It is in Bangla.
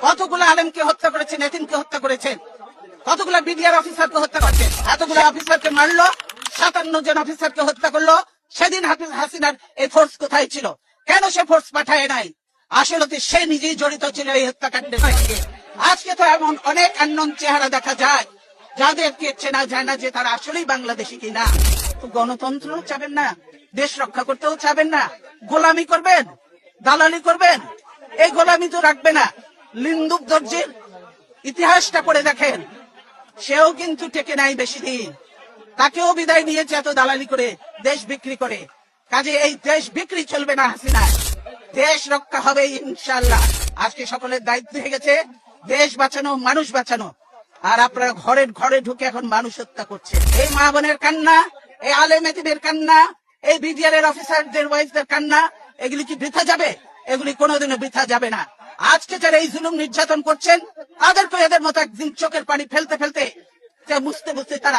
কতগুলো আলেমকে হত্যা করেছেন, এতিমকে হত্যা করেছেন, কতগুলো বিডিআর অফিসারকে হত্যা করছেন, এতগুলো অফিসারকে মারলো, 57 জন অফিসারকে হত্যা করলো। সেদিন হাসিনার এই ফোর্স কোথায় ছিল? কেন সে ফোর্স পাঠায় নাই? আসলে সে নিজেই জড়িত ছিল এই হত্যাকাণ্ডের সঙ্গে। আজকে তো এমন অনেক আননোন চেহারা দেখা যায় যাদেরকে চেনা যায় না যে তারা আসলেই বাংলাদেশি কিনা। গণতন্ত্র চাবেন না, দেশ রক্ষা করতেও চাবেন না, গোলামি করবেন, দালালি করবেন। এই গোলামি তো রাখবে না। লিন্দুক দর্জির ইতিহাসটা পড়ে দেখেন, সেও কিন্তু টেকে নাই বেশি দিন, তাকেও বিদায় নিয়েছে এত দালালি করে, দেশ বিক্রি করে। কাজে এই দেশ বিক্রি চলবে না হাসিনা, দেশ রক্ষা হবে ইনশাআল্লাহ। আজকে সকলের দায়িত্ব হয়ে গেছে দেশ বাঁচানো, মানুষ বাঁচানো। আর আপনারা ঘরে ঘরে ঢুকে এখন মানুষ হত্যা করছে। এই মা বোনের কান্না, এই আলেম এতিমের কান্না, এই বিডিআর এর অফিসারদের ওয়াইফদের কান্না, এগুলি কি বৃথা যাবে? এগুলি কোনোদিনও বৃথা যাবে না। আজকে যারা এই জুলুম নির্যাতন করছেন তাদেরকে এদের মতো একদিন চোখের পানি ফেলতে ফেলতে মুছতে মুছতে তারা